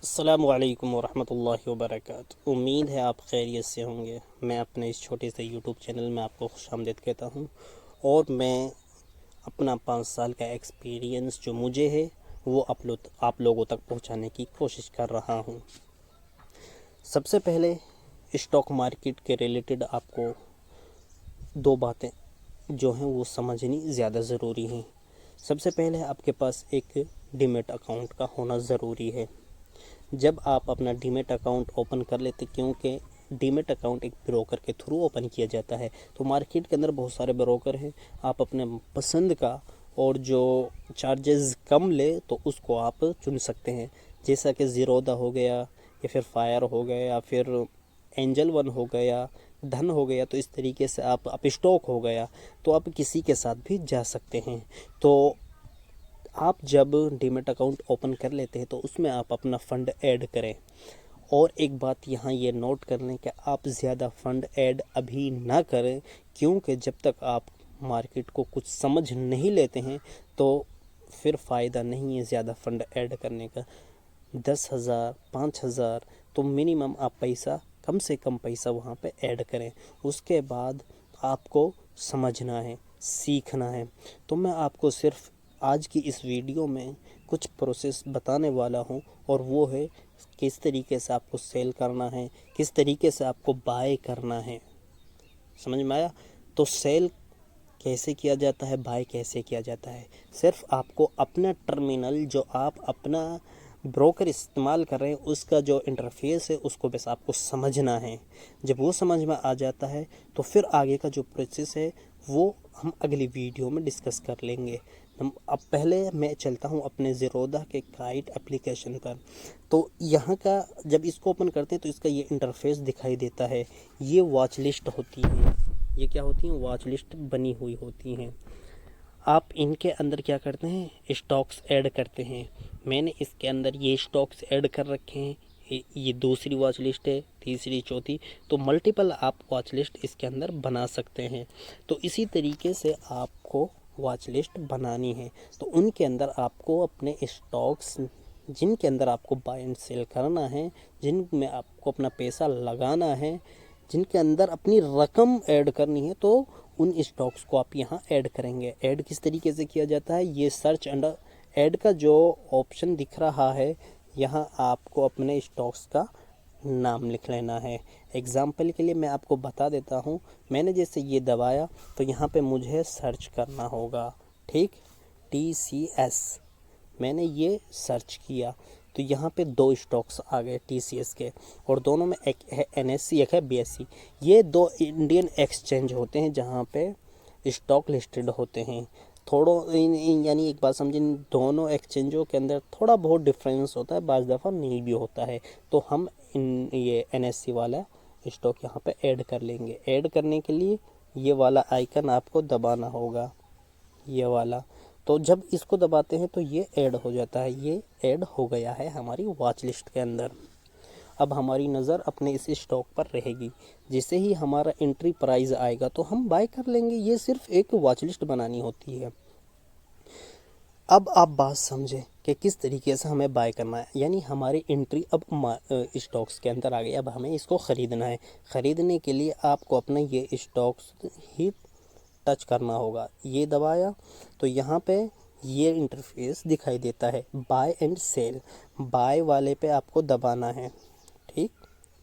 अस्सलामुअलैकुम वरहमतुल्लाहि वबरकातुहू। उम्मीद है आप खैरियत से होंगे। मैं अपने इस छोटे से यूट्यूब चैनल में आपको खुशामदीद कहता हूँ और मैं अपना 5 साल का एक्सपीरियंस जो मुझे है वो आप लोगों तक पहुँचाने की कोशिश कर रहा हूँ। सबसे पहले स्टॉक मार्केट के रिलेटेड आपको दो बातें जो हैं वो समझनी ज़्यादा ज़रूरी हैं। सबसे पहले आपके पास एक डीमैट अकाउंट का होना ज़रूरी है। जब आप अपना डीमैट अकाउंट ओपन कर लेते, क्योंकि डीमैट अकाउंट एक ब्रोकर के थ्रू ओपन किया जाता है, तो मार्केट के अंदर बहुत सारे ब्रोकर हैं। आप अपने पसंद का और जो चार्जेस कम ले तो उसको आप चुन सकते हैं, जैसा कि ज़ीरोधा हो गया या फिर फायर हो गया या फिर एंजल वन हो गया, धन हो गया। तो इस तरीके से आप स्टॉक हो गया, तो आप किसी के साथ भी जा सकते हैं। तो आप जब डीमैट अकाउंट ओपन कर लेते हैं तो उसमें आप अपना फ़ंड ऐड करें। और एक बात यहाँ ये नोट कर लें कि आप ज़्यादा फ़ंड ऐड अभी ना करें, क्योंकि जब तक आप मार्केट को कुछ समझ नहीं लेते हैं तो फिर फ़ायदा नहीं है ज़्यादा फ़ंड ऐड करने का। 10,000 5,000 तो मिनिमम आप पैसा, कम से कम पैसा वहाँ पे ऐड करें। उसके बाद आपको समझना है, सीखना है। तो मैं आपको सिर्फ आज की इस वीडियो में कुछ प्रोसेस बताने वाला हूँ, और वो है किस तरीके से आपको सेल करना है, किस तरीके से आपको बाय करना है। समझ में आया? तो सेल कैसे किया जाता है, बाय कैसे किया जाता है, सिर्फ आपको अपना टर्मिनल जो आप अपना ब्रोकर इस्तेमाल कर रहे हैं उसका जो इंटरफेस है उसको बस आपको समझना है। जब वो समझ में आ जाता है तो फिर आगे का जो प्रोसेस है वो हम अगली वीडियो में डिस्कस कर लेंगे। अब पहले मैं चलता हूँ अपने ज़ीरोधा के काइट एप्लीकेशन पर। तो यहाँ का जब इसको ओपन करते हैं तो इसका ये इंटरफेस दिखाई देता है। ये वॉच लिस्ट होती है, ये क्या होती हैं, वॉच लिस्ट बनी हुई होती हैं। आप इनके अंदर क्या करते हैं, स्टॉक्स ऐड करते हैं। मैंने इसके अंदर ये स्टॉक्स ऐड कर रखे हैं। ये दूसरी वॉच लिस्ट है, तीसरी, चौथी, तो मल्टीपल आप वॉच लिस्ट इसके अंदर बना सकते हैं। तो इसी तरीके से आपको वॉच लिस्ट बनानी है। तो उनके अंदर आपको अपने स्टॉक्स जिनके अंदर आपको बाय एंड सेल करना है, जिनमें आपको अपना पैसा लगाना है, जिनके अंदर अपनी रकम ऐड करनी है, तो उन स्टॉक्स को आप यहाँ ऐड करेंगे। ऐड किस तरीके से किया जाता है, ये सर्च अंडर ऐड का जो ऑप्शन दिख रहा है, यहाँ आपको अपने स्टॉक्स का नाम लिख लेना है। एग्ज़ाम्पल के लिए मैं आपको बता देता हूँ। मैंने जैसे ये दबाया तो यहाँ पे मुझे सर्च करना होगा, ठीक, TCS। मैंने ये सर्च किया तो यहाँ पे 2 स्टॉक्स आ गए TCS के, और दोनों में एक है NSE, एक है BSE। ये 2 इंडियन एक्सचेंज होते हैं जहाँ पे स्टॉक लिस्टेड होते हैं। यानी एक बात समझें, दोनों एक्सचेंजों के अंदर थोड़ा बहुत डिफरेंस होता है, बाज़ दफ़ा नहीं भी होता है। तो हम ये NSE वाला स्टॉक यहाँ पे ऐड कर लेंगे। ऐड करने के लिए ये वाला आइकन आपको दबाना होगा, ये वाला। तो जब इसको दबाते हैं तो ये ऐड हो जाता है। ये ऐड हो गया है हमारी वॉच लिस्ट के अंदर। अब हमारी नज़र अपने इस स्टॉक पर रहेगी। जैसे ही हमारा एंट्री प्राइस आएगा तो हम बाय कर लेंगे। ये सिर्फ एक वॉच लिस्ट बनानी होती है। अब आप बात समझें कि किस तरीके से हमें बाय करना है। यानी हमारी एंट्री अब स्टॉक्स के अंदर आ गई। अब हमें इसको ख़रीदना है। ख़रीदने के लिए आपको अपना ये स्टॉक्स ही टच करना होगा। ये दबाया तो यहाँ पे ये इंटरफेस दिखाई देता है, बाय एंड सेल। बाय वाले पे आपको दबाना है, ठीक,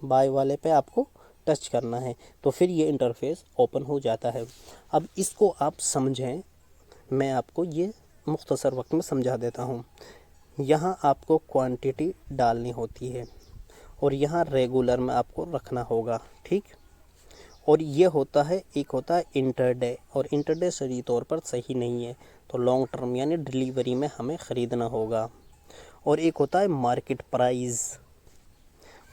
बाय वाले पे आपको टच करना है, तो फिर ये इंटरफेस ओपन हो जाता है। अब इसको आप समझें, मैं आपको ये मुख्तसर वक्त में समझा देता हूँ। यहाँ आपको क्वांटिटी डालनी होती है और यहाँ रेगुलर में आपको रखना होगा, ठीक। और ये होता है, एक होता है इंटरडे, और इंटरडे सही तौर पर सही नहीं है, तो लॉन्ग टर्म यानी डिलीवरी में हमें ख़रीदना होगा। और एक होता है मार्केट प्राइस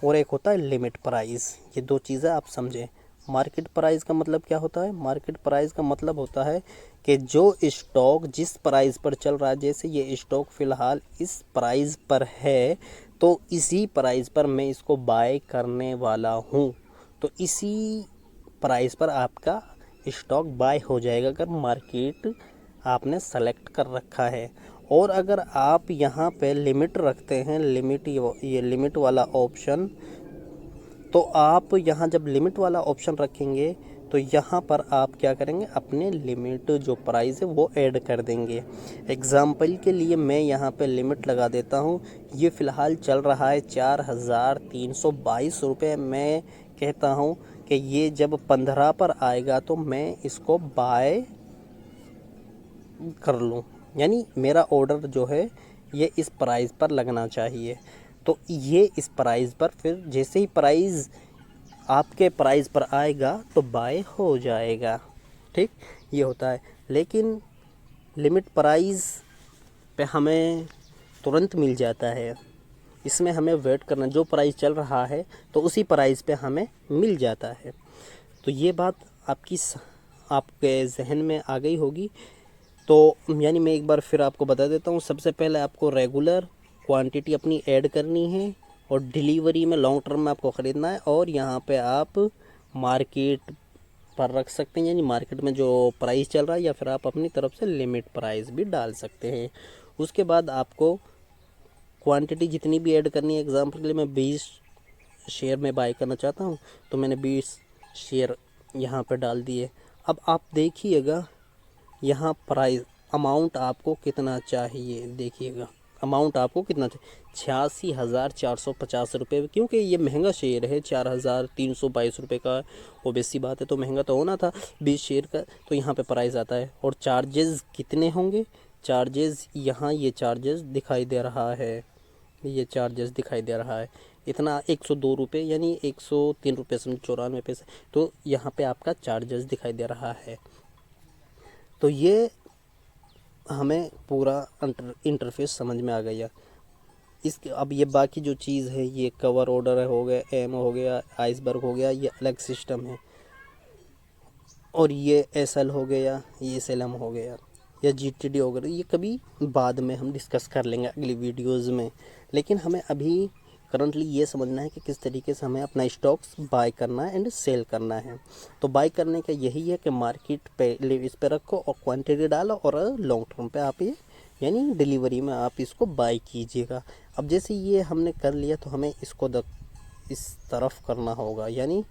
और एक होता है लिमिट प्राइस। ये 2 चीज़ें आप समझें। मार्केट प्राइस का मतलब क्या होता है, मार्केट प्राइस का मतलब होता है कि जो स्टॉक जिस प्राइस पर चल रहा है, जैसे ये स्टॉक फ़िलहाल इस प्राइस पर है तो इसी प्राइस पर मैं इसको बाय करने वाला हूँ, तो इसी प्राइस पर आपका स्टॉक बाय हो जाएगा अगर मार्केट आपने सेलेक्ट कर रखा है। और अगर आप यहाँ पे लिमिट रखते हैं, ये लिमिट वाला ऑप्शन, तो आप यहाँ जब लिमिट वाला ऑप्शन रखेंगे तो यहाँ पर आप क्या करेंगे, अपने लिमिट जो प्राइस है वो ऐड कर देंगे। एग्ज़ाम्पल के लिए मैं यहाँ पे लिमिट लगा देता हूँ। ये फ़िलहाल चल रहा है 4,322 रुपये। मैं कहता हूँ कि ये जब 15 पर आएगा तो मैं इसको बाय कर लूँ, यानी मेरा ऑर्डर जो है ये इस प्राइस पर लगना चाहिए। तो ये इस प्राइस पर, फिर जैसे ही प्राइस आपके प्राइस पर आएगा तो बाय हो जाएगा। ठीक, ये होता है। लेकिन लिमिट प्राइस पे हमें तुरंत मिल जाता है, इसमें हमें वेट करना, जो प्राइस चल रहा है तो उसी प्राइस पे हमें मिल जाता है। तो ये बात आपके जहन में आ गई होगी। तो यानी मैं एक बार फिर आपको बता देता हूँ। सबसे पहले आपको रेगुलर क्वांटिटी अपनी ऐड करनी है और डिलीवरी में लॉन्ग टर्म में आपको ख़रीदना है, और यहाँ पे आप मार्केट पर रख सकते हैं, यानी मार्केट में जो प्राइस चल रहा है, या फिर आप अपनी तरफ से लिमिट प्राइस भी डाल सकते हैं। उसके बाद आपको क्वांटिटी जितनी भी ऐड करनी है, एग्जांपल के लिए मैं 20 शेयर में बाय करना चाहता हूँ तो मैंने 20 शेयर यहाँ पे डाल दिए। अब आप देखिएगा यहाँ प्राइस अमाउंट आपको कितना चाहिए, देखिएगा अमाउंट आपको कितना चाहिए, 86,450 रुपये, क्योंकि ये महंगा शेयर है, 4,322 रुपये का। ओबेसी बात है, तो महंगा तो होना था 20 शेयर का, तो यहाँ पे प्राइस आता है। और चार्जेस कितने होंगे, चार्जेस यहाँ ये चार्जेस दिखाई दे रहा है, ये चार्जेस दिखाई दे रहा है इतना 102 रुपये, यानी 103 रुपये 94 पैसे। तो यहाँ पे आपका चार्जेस दिखाई दे रहा है। तो ये हमें पूरा इंटरफेस समझ में आ गया। इसके अब ये बाकी जो चीज़ है, ये कवर ऑर्डर हो गया, एम हो गया, आइसबर्ग हो गया, ये अलग सिस्टम है। और ये एसएल हो गया, ये एसएलएम हो गया, या जीटीडी हो गया, ये कभी बाद में हम डिस्कस कर लेंगे अगली वीडियोस में। लेकिन हमें अभी करंटली ये समझना है कि किस तरीके से हमें अपना स्टॉक्स बाय करना है एंड सेल करना है। तो बाय करने का यही है कि मार्केट पे इस पे रखो और क्वांटिटी डालो, और लॉन्ग टर्म पे आप ये यानी डिलीवरी में आप इसको बाय कीजिएगा। अब जैसे ये हमने कर लिया तो हमें इसको इस तरफ करना होगा, यानी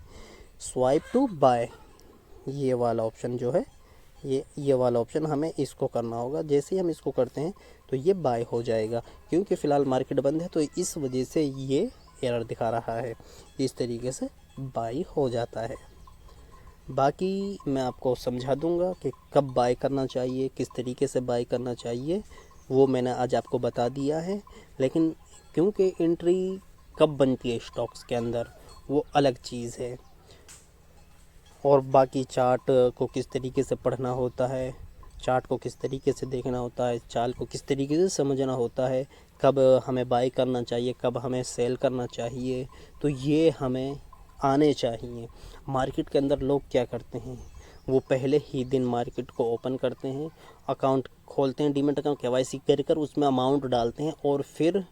स्वाइप टू बाय, ये वाला ऑप्शन जो है, ये वाला ऑप्शन हमें इसको करना होगा। जैसे ही हम इसको करते हैं तो ये बाय हो जाएगा, क्योंकि फ़िलहाल मार्केट बंद है तो इस वजह से ये एरर दिखा रहा है। इस तरीके से बाय हो जाता है। बाकी मैं आपको समझा दूंगा कि कब बाय करना चाहिए, किस तरीके से बाय करना चाहिए, वो मैंने आज आपको बता दिया है। लेकिन क्योंकि एंट्री कब बनती है स्टॉक्स के अंदर, वो अलग चीज़ है। और बाकी चार्ट को किस तरीके से पढ़ना होता है, चार्ट को किस तरीके से देखना होता है, चाल को किस तरीके से समझना होता है, कब हमें बाय करना चाहिए, कब हमें सेल करना चाहिए, तो ये हमें आने चाहिए। मार्केट के अंदर लोग क्या करते हैं, वो पहले ही दिन मार्केट को ओपन करते हैं, अकाउंट खोलते हैं, डीमैट अकाउंट केवाईसी कर उसमें अमाउंट डालते हैं, और फिर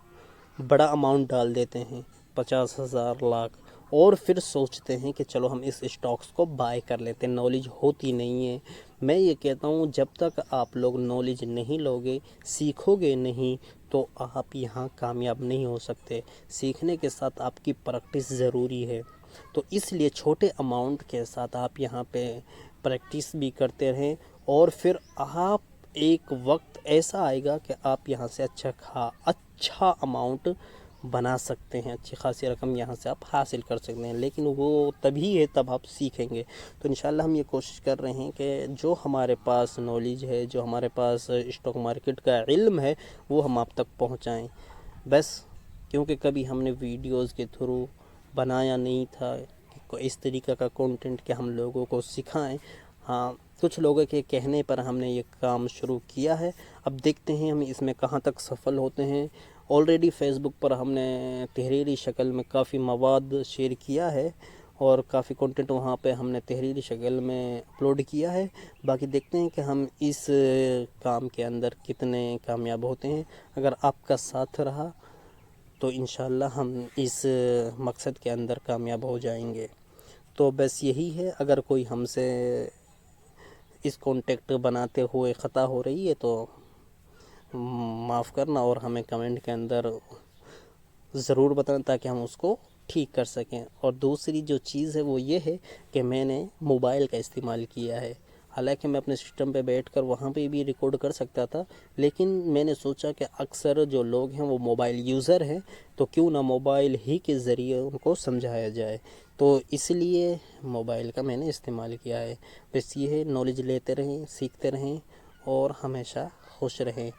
बड़ा अमाउंट डाल देते हैं, 50,000 लाख, और फिर सोचते हैं कि चलो हम इस स्टॉक्स को बाय कर लेते हैं। नॉलेज होती नहीं है। मैं ये कहता हूँ, जब तक आप लोग नॉलेज नहीं लोगे, सीखोगे नहीं, तो आप यहाँ कामयाब नहीं हो सकते। सीखने के साथ आपकी प्रैक्टिस ज़रूरी है। तो इसलिए छोटे अमाउंट के साथ आप यहाँ पे प्रैक्टिस भी करते रहें, और फिर आप एक वक्त ऐसा आएगा कि आप यहाँ से अच्छा अमाउंट बना सकते हैं, अच्छी खासी रकम यहाँ से आप हासिल कर सकते हैं। लेकिन वो तभी है तब आप सीखेंगे। तो इंशाल्लाह हम ये कोशिश कर रहे हैं कि जो हमारे पास नॉलेज है, जो हमारे पास स्टॉक मार्केट का इल्म है, वो हम आप तक पहुँचाएँ। बस क्योंकि कभी हमने वीडियोज़ के थ्रू बनाया नहीं था कि इस तरीक़े का कंटेंट कि हम लोगों को सिखाएं। हाँ, कुछ लोगों के कहने पर हमने ये काम शुरू किया है। अब देखते हैं हम इसमें कहाँ तक सफल होते हैं। ऑलरेडी फेसबुक पर हमने तहरीरी शक्ल में काफ़ी मवाद शेयर किया है, और काफ़ी कंटेंट वहाँ पे हमने तहरीरी शक्ल में अपलोड किया है। बाकी देखते हैं कि हम इस काम के अंदर कितने कामयाब होते हैं। अगर आपका साथ रहा तो इंशाल्लाह हम इस मकसद के अंदर कामयाब हो जाएंगे। तो बस यही है। अगर कोई हमसे इस कॉन्टेक्ट बनाते हुए ख़ता हो रही है तो माफ़ करना और हमें कमेंट के अंदर ज़रूर बताना ताकि हम उसको ठीक कर सकें। और दूसरी जो चीज़ है वो ये है कि मैंने मोबाइल का इस्तेमाल किया है। हालांकि मैं अपने सिस्टम पे बैठकर वहाँ पे भी रिकॉर्ड कर सकता था, लेकिन मैंने सोचा कि अक्सर जो लोग हैं वो मोबाइल यूज़र हैं, तो क्यों ना मोबाइल ही के ज़रिए उनको समझाया जाए। तो इसलिए मोबाइल का मैंने इस्तेमाल किया है। बस ये है, नॉलेज लेते रहें, सीखते रहें और हमेशा खुश रहें।